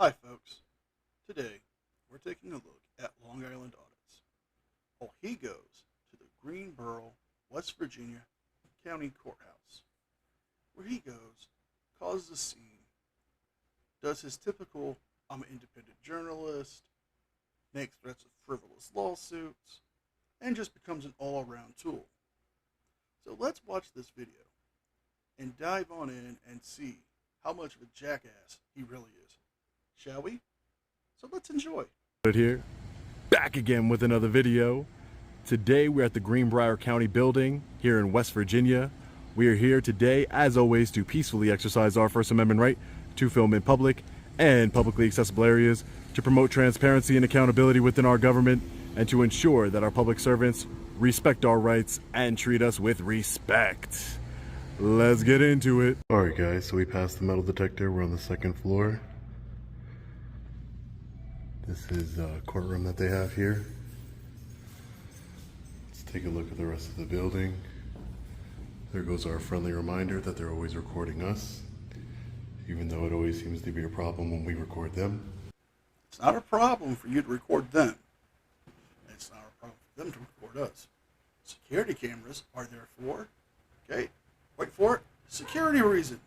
Hi folks, today we're taking a look at Long Island Audits. Well, he goes to the Greenboro, West Virginia County Courthouse, where he goes, causes a scene, does his typical I'm an independent journalist, makes threats of frivolous lawsuits, and just becomes an all-around tool. So let's watch this video and dive on in and see how much of a jackass he really is. Shall we? So let's enjoy. Here, back again with another video. Today we're at the Greenbrier County building here in West Virginia. We are here today, as always, to peacefully exercise our First Amendment right to film in public and publicly accessible areas, to promote transparency and accountability within our government, and to ensure that our public servants respect our rights and treat us with respect. Let's get into it. Alright guys, so we passed the metal detector. We're on the second floor. This is a courtroom that they have here. Let's take a look at the rest of the building. There goes our friendly reminder that they're always recording us, even though it always seems to be a problem when we record them. It's not a problem for you to record them. It's not a problem for them to record us. Security cameras are there for, okay, wait for it, security reasons,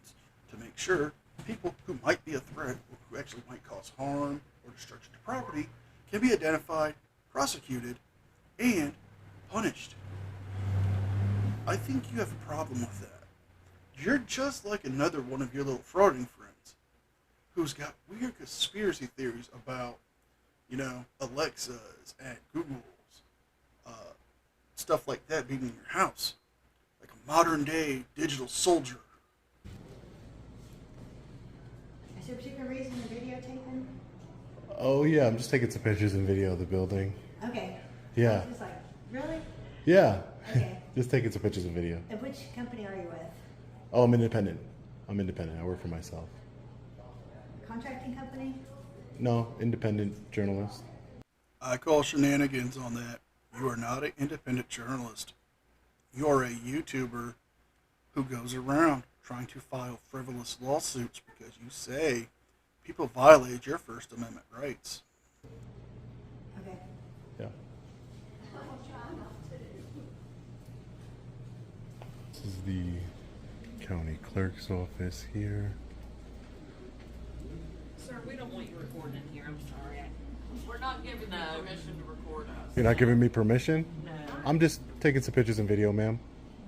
to make sure people who might be a threat or who actually might cause harm or destruction to property can be identified, prosecuted, and punished. I think you have a problem with that. You're just like another one of your little frauding friends who's got weird conspiracy theories about, Alexas and Googles, stuff like that being in your house, like a modern day digital soldier. Is there a particular reason you're videotaping? Oh yeah, I'm just taking some pictures and video of the building. Okay. Yeah. I was just like, really? Yeah. Okay. Just taking some pictures and video. And which company are you with? Oh, I'm independent. I work for myself. Contracting company? No, independent journalist. I call shenanigans on that. You are not an independent journalist. You are a YouTuber who goes around trying to file frivolous lawsuits because you say people violate your First Amendment rights. Okay. Yeah. This is the county clerk's office here. Sir, we don't want you recording in here. I'm sorry. We're not giving you permission to record us. You're not giving me permission? No. I'm just taking some pictures and video, ma'am.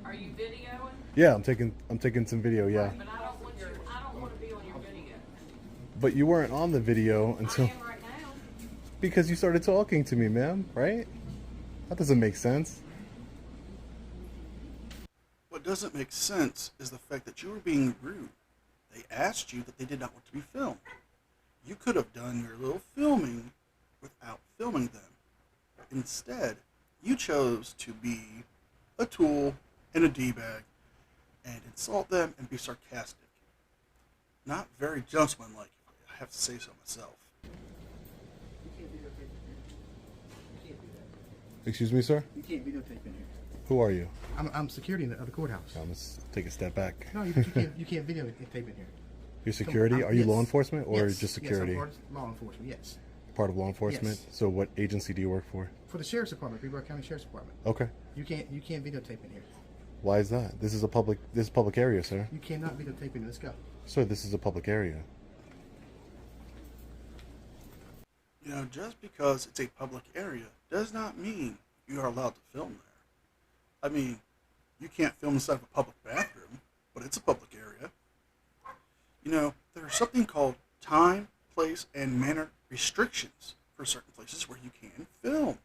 Are you videoing? Yeah, I'm taking some video, yeah. But I don't want to be on your video. But you weren't on the video I until am right now. because you started talking to me, ma'am, right? That doesn't make sense. What doesn't make sense is the fact that you were being rude. They asked you that they did not want to be filmed. You could have done your little filming without filming them. Instead, you chose to be a tool and a D-bag and insult them and be sarcastic. Not very gentlemanlike, I have to say so myself. Excuse me, sir? You can't videotape in here. Who are you? I'm security of the courthouse. Let's take a step back. No, you can't videotape in here. You're security? Are you Yes. law enforcement or Yes. just security? Yes, I'm part of law enforcement, yes. Part of law enforcement? Yes. So what agency do you work for? For the Sheriff's Department, Greenbrier County Sheriff's Department. Okay. You can't videotape in here. Why is that? This is a public area, sir. You cannot videotape in here. Let's go. Sir, this is a public area. Just because it's a public area does not mean you are allowed to film there. I mean, you can't film inside of a public bathroom, but it's a public area. There's something called time, place, and manner restrictions for certain places where you can film.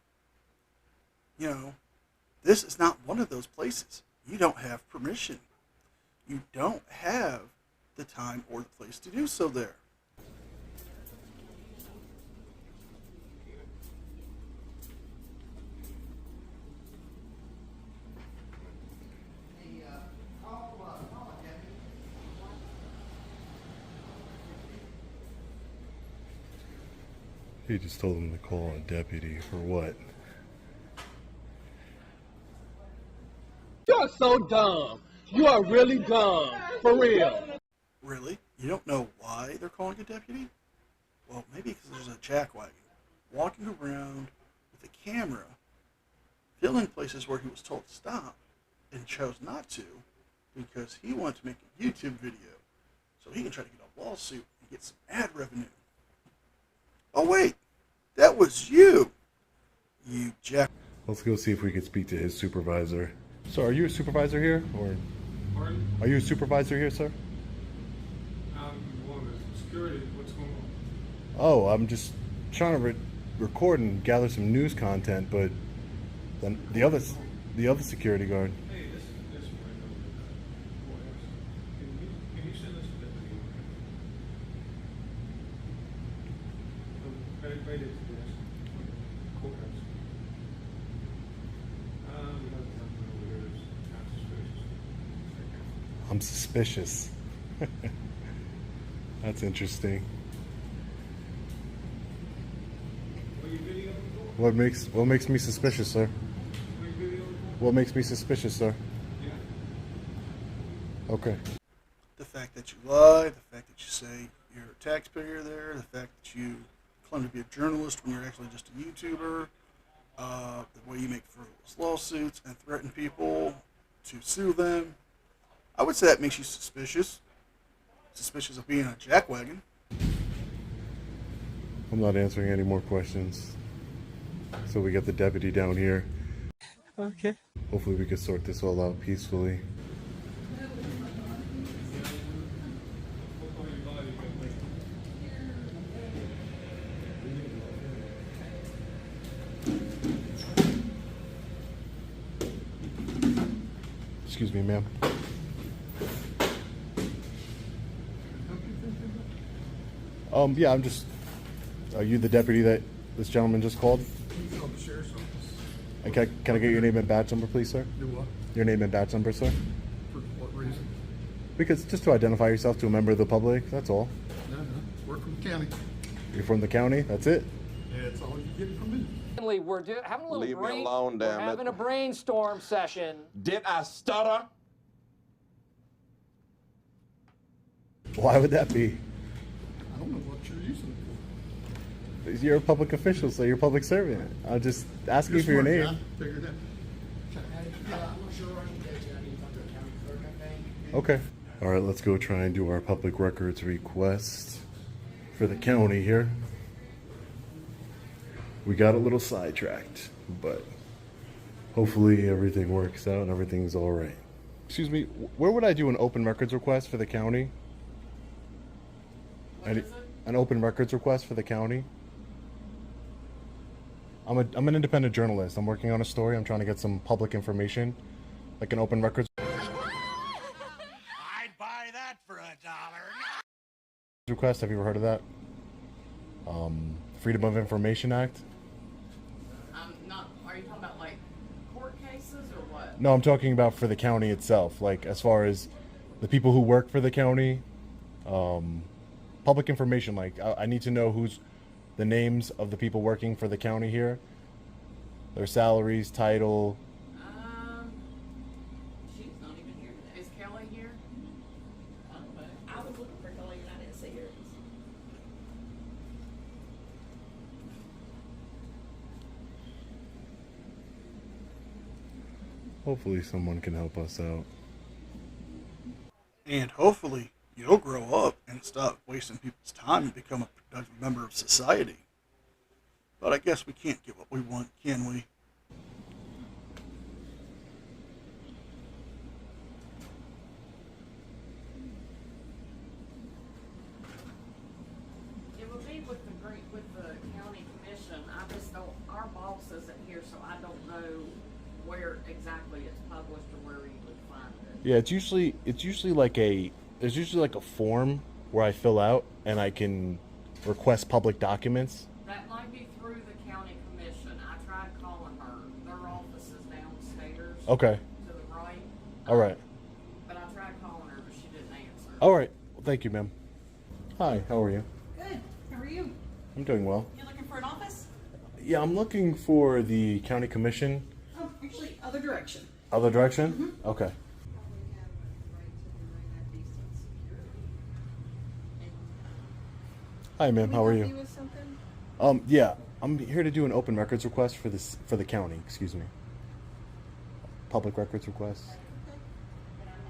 This is not one of those places. You don't have permission. You don't have the time or the place to do so there. He just told him to call a deputy for what? You're so dumb. You are really dumb. For real. Really? You don't know why they're calling a deputy? Well, maybe because there's a jackwagon walking around with a camera, filming places where he was told to stop and chose not to because he wanted to make a YouTube video so he can try to get a lawsuit and get some ad revenue. Oh wait, that was you jack. Let's go see if we can speak to his supervisor. So are you a supervisor here, or Pardon? are you a supervisor here, sir? Well, the security, what's going on? Oh, I'm just trying to record and gather some news content, but then the other security guard. Hey, this right over there. Can you send us a video? Right at the desk. Courthouse. We have something over here that's kind of suspicious. I'm suspicious. That's interesting. Are you videoing for? What makes me suspicious, sir? Are you videoing for? What makes me suspicious, sir? Yeah. Okay. The fact that you lie, the fact that you say you're a taxpayer there, the fact that you claim to be a journalist when you're actually just a YouTuber, the way you make frivolous lawsuits and threaten people to sue them. I would say that makes you suspicious. Suspicious of being a jackwagon. I'm not answering any more questions. So we got the deputy down here. Okay. Hopefully we can sort this all out peacefully. Excuse me, ma'am. Yeah, I'm just. Are you the deputy that this gentleman just called? He's called the sheriff's office. And can I get your name and badge number, please, sir? Do what? Your name and badge number, sir? For what reason? Because just to identify yourself to a member of the public, that's all. No. Work from the county. You're from the county, that's it? Yeah, that's all you get from me. We're having a little Leave me alone, damn it. We're having a brainstorm session. Did I stutter? Why would that be? I don't know what you're using it You're a public official, so you're a public servant. I'm just for. asking for your smart, name. guy. Figure it out. Okay. All right, let's go try and do our public records request for the county here. We got a little sidetracked, but hopefully everything works out and everything's all right. Excuse me, where would I do an open records request for the county? What is it? An open records request for the county? I'm an independent journalist. I'm working on a story. I'm trying to get some public information, like an open records I'd buy that for $1. request. Have you ever heard of that? Freedom of Information Act. I'm not. Are you talking about like court cases or what? No, I'm talking about for the county itself, like as far as the people who work for the county, public information. Like I need to know who's the names of the people working for the county here, their salaries, title. She's not even here today. Is Kelly here? I don't know. I was looking for Kelly and I didn't see her. Hopefully someone can help us out. And hopefully you'll grow up and stop wasting people's time and become a productive member of society. But I guess we can't get what we want, can we? It would be with the county commission. I just don't. Our boss isn't here, so I don't know where exactly it's published or where you would find it. Yeah, it's usually there's usually like a form where I fill out and I can request public documents. That might be through the county commission. I tried calling her. Their office is downstairs. Okay. To the right. All right. But I tried calling her, but she didn't answer. All right. Well, thank you, ma'am. Hi, how are you? Good. How are you? I'm doing well. You looking for an office? Yeah, I'm looking for the county commission. Oh, actually, other direction. Other direction? Okay. Hi, ma'am. How are Can we you? help with something? Yeah, I'm here to do an open records request for the county. Excuse me. Public records request.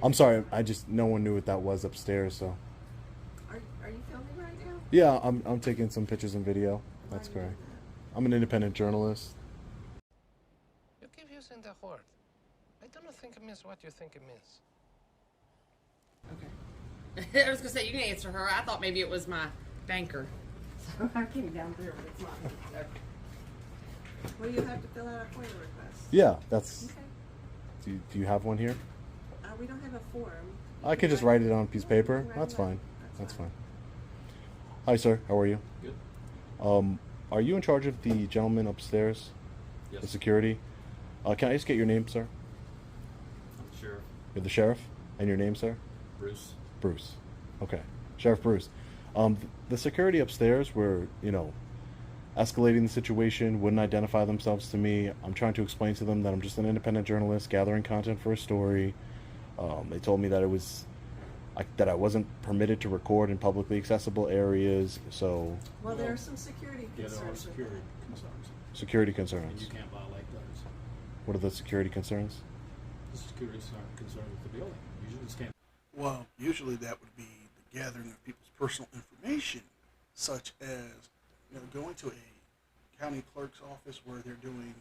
I'm sorry. No one knew what that was upstairs. So Are you filming right now? yeah, I'm taking some pictures and video. That's correct. I'm an independent journalist. You keep using the word. I don't think it means what you think it means. Okay. I was gonna say, you can answer her. I thought maybe it was my banker. So I came down there, but it's not. So. Well, you have to fill out a FOIA request. Yeah, that's. Okay. Do you have one here? We don't have a form. I could just write it on a piece of paper. Write That's it on- fine. That's fine. Hi, sir. How are you? Good. Are you in charge of the gentleman upstairs? Yes. The security? Can I just get your name, sir? I'm the sheriff. You're the sheriff? And your name, sir? Bruce. Bruce. Okay. Sheriff Bruce. The security upstairs were, escalating the situation, wouldn't identify themselves to me. I'm trying to explain to them that I'm just an independent journalist gathering content for a story. They told me that that I wasn't permitted to record in publicly accessible areas, so Well, there are some security Yeah, concerns. there are with security that. concerns. security And concerns. you can't violate those. What are the security concerns? The security concern with the building. Usually just can't. Well, usually that would be the gathering of people's personal information, such as going to a county clerk's office where they're doing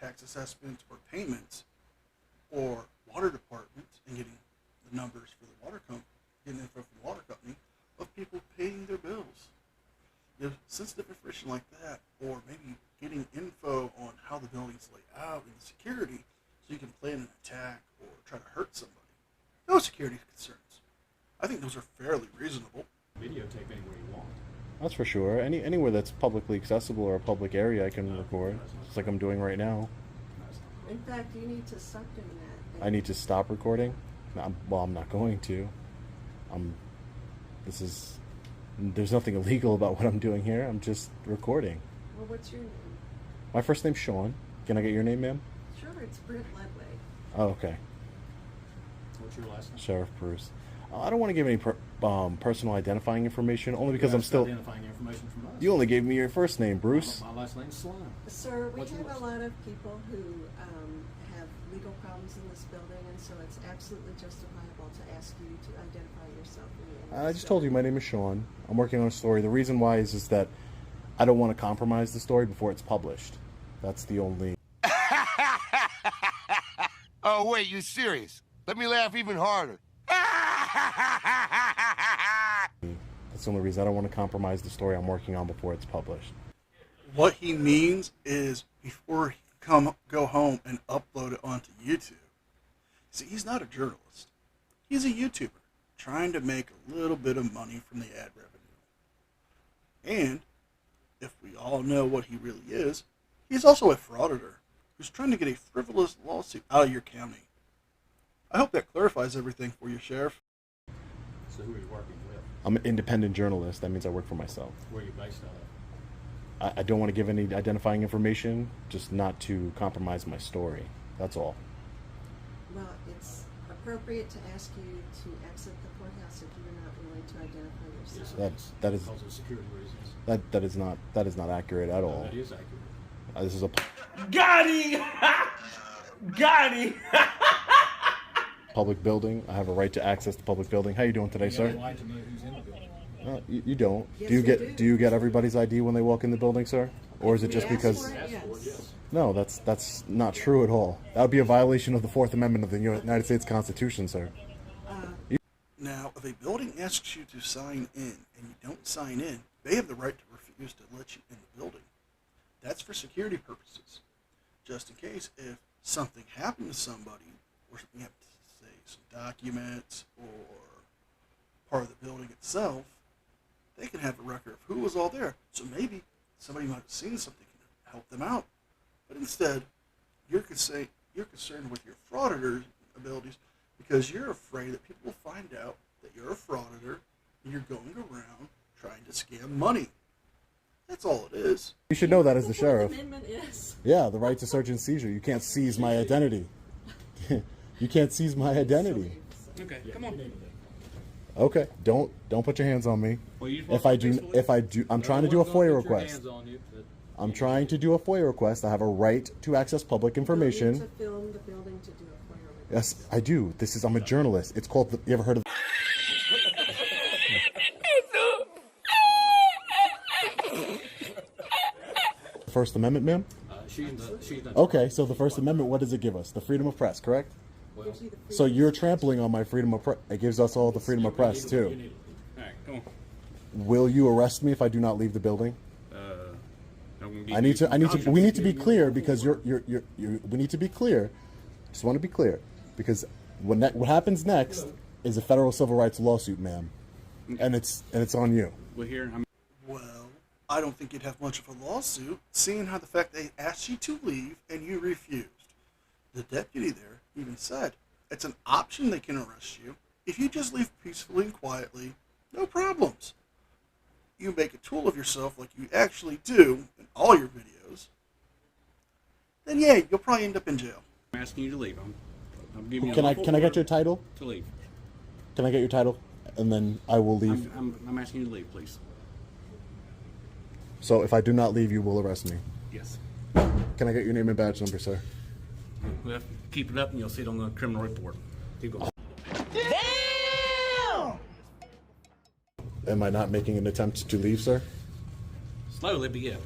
tax assessments or payments, or water department and getting the numbers for the water company, getting info from the water company of people paying their bills. Sensitive information like that, or maybe getting info on how the building's laid out and the security, so you can plan an attack or try to hurt somebody. No security concerns. I think those are fairly reasonable. Videotape anywhere you want. That's for sure. Anywhere that's publicly accessible or a public area I can record, just like I'm doing right now. In fact, you need to stop doing that. I need to stop recording? I'm not going to. There's nothing illegal about what I'm doing here. I'm just recording. Well, what's your name? My first name's Sean. Can I get your name, ma'am? Sure, it's Britt Ledway. Oh, okay. What's your last name? Sheriff Bruce. I don't want to give any personal identifying information, only because I'm still... identifying information from us. You only gave me your first name, Bruce. My last name's Slime. Sir, we What's have yours? a lot of people who have legal problems in this building, and so it's absolutely justifiable to ask you to identify yourself. I just told you my name is Sean. I'm working on a story. The reason why is that I don't want to compromise the story before it's published. That's the only... Oh, wait, you serious? Let me laugh even harder. That's the only reason I don't want to compromise the story I'm working on before it's published. What he means is before he go home and upload it onto YouTube. See, he's not a journalist. He's a YouTuber trying to make a little bit of money from the ad revenue. And if we all know what he really is, he's also a frauditor who's trying to get a frivolous lawsuit out of your county. I hope that clarifies everything for you, Sheriff. So who are you working with? I'm an independent journalist. That means I work for myself. Where are you based out of? I don't want to give any identifying information, just not to compromise my story. That's all. Well, it's appropriate to ask you to exit the courthouse if you're not willing to identify yourself. That is Because of security reasons. that is not accurate at all. That is accurate. This is a Got him! Got him! public building. I have a right to access the public building. How you doing today, You sir? have a right to know who's in the building. You don't. Yes, do you we get do. you get everybody's ID when they walk in the building, sir? Or is it just We ask because? for it, Ask for it, yes. yes. No, that's not true at all. That would be a violation of the Fourth Amendment of the United States Constitution, sir. Now, if a building asks you to sign in and you don't sign in, they have the right to refuse to let you in the building. That's for security purposes. Just in case if something happened to somebody, or you have to say some documents or part of the building itself, they can have a record of who was all there. So maybe somebody might have seen something and help them out. But instead, you're concerned with your frauditor abilities because you're afraid that people will find out that you're a frauditor and you're going around trying to scam money. That's all it is. You should know that as the What sheriff. amendment is? Yeah, the right to search and seizure. You can't seize my identity. You can't seize my identity. Okay, Yeah, come on. you need to. Okay, don't put your hands on me. Well, you If I do, I'm trying to do a FOIA request. I'm trying to do a FOIA request. I have a right to access public You information. need to film the building to do a FOIA request. Yes, I do. I'm a journalist. It's called. You ever heard of? First Amendment, ma'am? She's done. Okay, so the First Amendment, what does it give us? The freedom of press, correct? Gives you the So freedom you're of speech. trampling on my freedom of press. It gives us all the freedom of press too. All right, come on. Will you arrest me if I do not leave the building? I'm gonna I need give you- to. We need to be clear because we need to be clear. Just want to be clear because what happens next is a federal civil rights lawsuit, ma'am, and it's on you. Well, here, I'm. Well, I don't think you'd have much of a lawsuit, seeing how the fact they asked you to leave and you refused. The deputy there even said it's an option they can arrest you. If you just leave peacefully and quietly, no problems. You make a tool of yourself like you actually do in all your videos, then yeah, you'll probably end up in jail. I'm asking you to leave. I'm giving you. Can I get your your title? to leave? Can I get your title, and then I will leave. I'm asking you to leave, please. So if I do not leave, you will arrest me. Yes. Can I get your name and badge number, sir? Well, keep it up, and you'll see it on the criminal report. Keep going. Am I not making an attempt to leave, sir? Slowly, but yeah.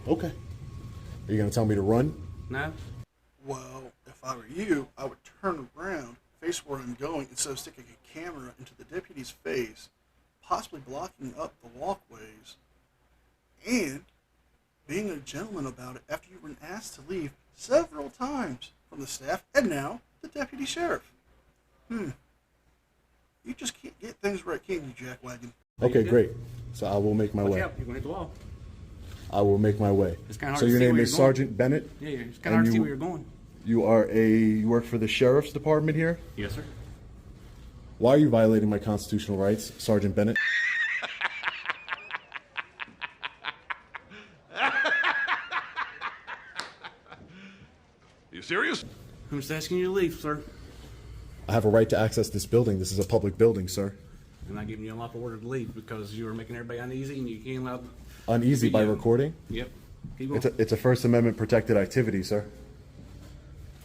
Okay. Are you going to tell me to run? No. Well, if I were you, I would turn around, face where I'm going, instead of sticking a camera into the deputy's face, possibly blocking up the walkways, and being a gentleman about it after you've been asked to leave several times from the staff and now the deputy sheriff. You just can't get things right, can you, Jackwagon? Okay, great. So I will make my Watch way. out, you're going to hit the wall. I will make my way. It's kinda hard So to your see name where is you're going. Sergeant Bennett? Yeah, it's kind And of hard to see you- where you're going. You work for the sheriff's department here? Yes, sir. Why are you violating my constitutional rights, Sergeant Bennett? You serious? I'm just asking you to leave, sir. I have a right to access this building. This is a public building, sir. I'm not giving you a lawful order to leave because you are making everybody uneasy and you can't allow. Uneasy by Video. recording? Yep. Keep going. It's a First Amendment protected activity, sir.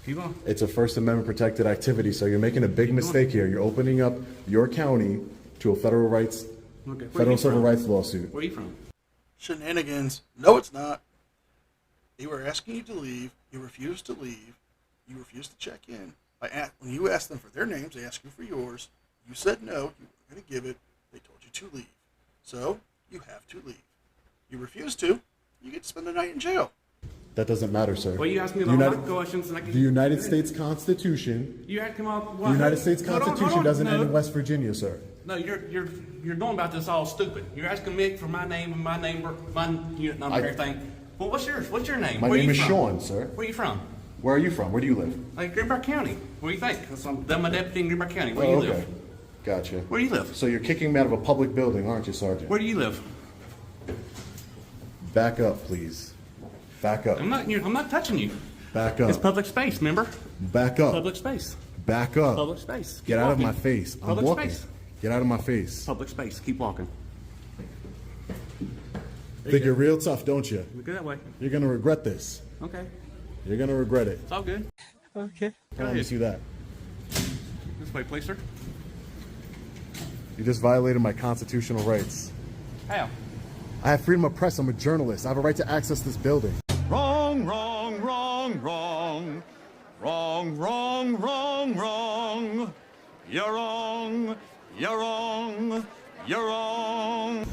Keep going. It's a First Amendment protected activity, so you're making a big mistake here. You're opening up your county to a federal rights, Okay. federal civil rights lawsuit. Where are you from? Shenanigans. No, it's not. They were asking you to leave. You refused to leave. You refused to check in. When you asked them for their names, they asked you for yours. You said no. You weren't going to give it. They told you to leave. So you have to leave. You refuse to. You get to spend the night in jail. That doesn't matter, sir. Well, you asked me The about United- my questions, and I can. The United States Constitution. You had to come up. The United States Constitution doesn't no. end in West Virginia, sir. No, you're going about this all stupid. You're asking me for my name and my number, my unit number, and everything. Well, what's yours? What's your name? My Where name you is from? Sean, sir. Where you from? Where are you from? Where do you live? Like Greenbrier County. Where do you think? Because I'm my deputy in Greenbrier County. Where Oh, do you okay. live? Gotcha. Where do you live? So you're kicking me out of a public building, aren't you, Sergeant? Where do you live? Back up, please. Back up. I'm not touching you. Back up. It's public space, remember? Back up. Public space. Back up. Public space. Keep Get out of walking. my face. I'm Public walking. space. Get out of my face. Public space. Keep walking. Think you're real tough, don't you? Go that way. You're gonna regret this. Okay. You're gonna regret it. It's all good. Okay. Go Let me ahead. see that. This way, please, sir. You just violated my constitutional rights. How? I have freedom of press. I'm a journalist. I have a right to access this building. Wrong, wrong, wrong, wrong. Wrong, wrong, wrong, wrong. You're wrong. You're wrong. You're wrong.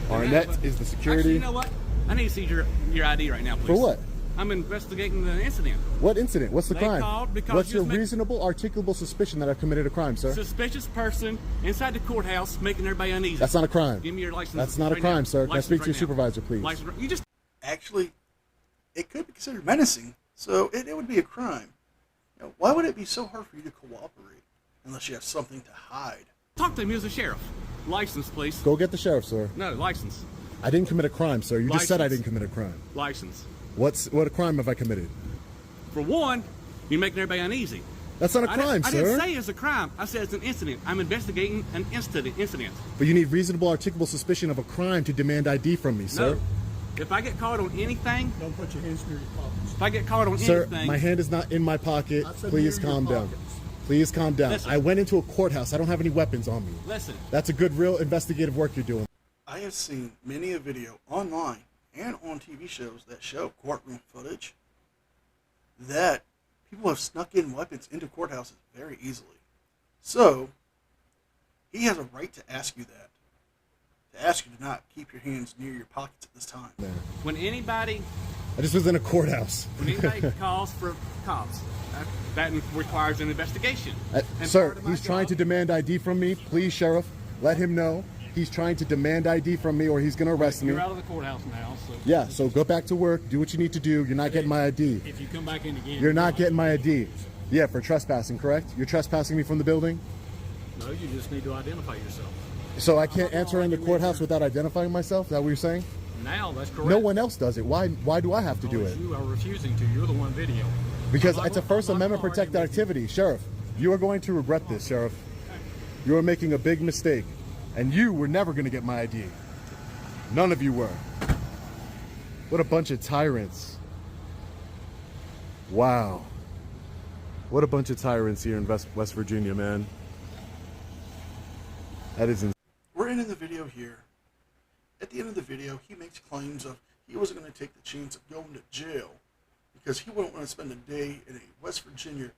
Arnett is the security. Actually, you know what? I need to see your ID right now, please. For what? I'm investigating the incident. What incident? What's the They crime? called because What's you your was making- reasonable, articulable suspicion that I've committed a crime, sir? Suspicious person inside the courthouse making everybody uneasy. That's not a crime. Give me your license. That's not a right crime, now. sir. Can I License speak to right your now. supervisor, please? License, you just Actually, it could be considered menacing, so it would be a crime. Why would it be so hard for you to cooperate unless you have something to hide? talk to him as a sheriff. License, please. Go get the sheriff, sir. No, license. I didn't commit a crime, sir. You just said I License. didn't commit a crime. License. What crime have I committed? For one, you're making everybody uneasy. That's not a crime, I sir. didn't say it's a crime. I said it's an incident. I'm investigating an incident. But you need reasonable articulable suspicion of a crime to demand ID from me, sir. No. If I get caught on anything, Don't put your hands near your pockets. if I get caught on Sir, anything, my hand is not in my pocket. I said Please near your calm down. pockets. Please calm down. Listen. I went into a courthouse. I don't have any weapons on me. listen. That's a good, real investigative work you're doing. I have seen many a video online and on TV shows that show courtroom footage that people have snuck in weapons into courthouses very easily. So, he has a right to ask you that. To ask you to not keep your hands near your pockets at this time. When anybody I just was in a courthouse. When anybody calls for cops, that requires an investigation. And Sir, part of my he's trying to job- demand ID from me. Please, Sheriff, let him know. He's trying to demand ID from me or he's going to arrest me. You're out of the courthouse now, so. Yeah, so go back to work. Do what you need to do. You're not getting my ID. If you come back in again. You're not getting my ID. Yeah, for trespassing, correct? You're trespassing me from the building? No, you just need to identify yourself. So I can't enter in the courthouse without identifying myself? Is that what you're saying? Now, that's correct. No one else does it. Why do I have to do it? You are refusing to. You're the one video. Because it's a First Amendment protected activity. Sheriff, you are going to regret this, Sheriff. You are making a big mistake. And you were never going to get my ID. None of you were. What a bunch of tyrants. Wow. What a bunch of tyrants here in West Virginia, man. That is insane. We're ending the video here. At the end of the video, he makes claims of he wasn't going to take the chance of going to jail because he wouldn't want to spend a day in a West Virginia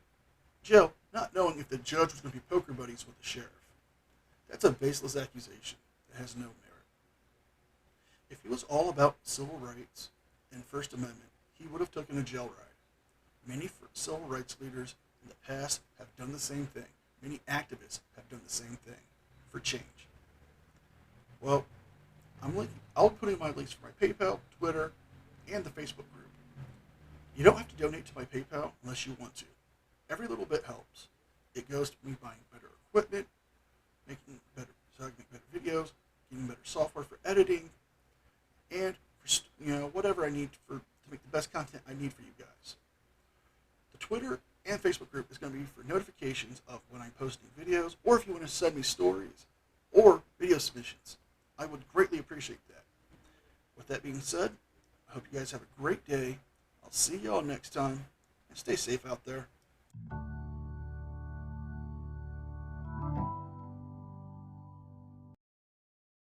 jail not knowing if the judge was going to be poker buddies with the sheriff. That's a baseless accusation that has no merit. If he was all about civil rights and First Amendment, he would have taken a jail ride. Many civil rights leaders in the past have done the same thing. Many activists have done the same thing for change. Well, I'll put in my links for my PayPal, Twitter, and the Facebook group. You don't have to donate to my PayPal unless you want to. Every little bit helps. It goes to me buying better equipment, making better, so I can make better videos, getting better software for editing, and for, whatever I need to make the best content I need for you guys. The Twitter and Facebook group is going to be for notifications of when I'm posting videos, or if you want to send me stories or video submissions. I would greatly appreciate that. With that being said, I hope you guys have a great day. I'll see y'all next time, and stay safe out there.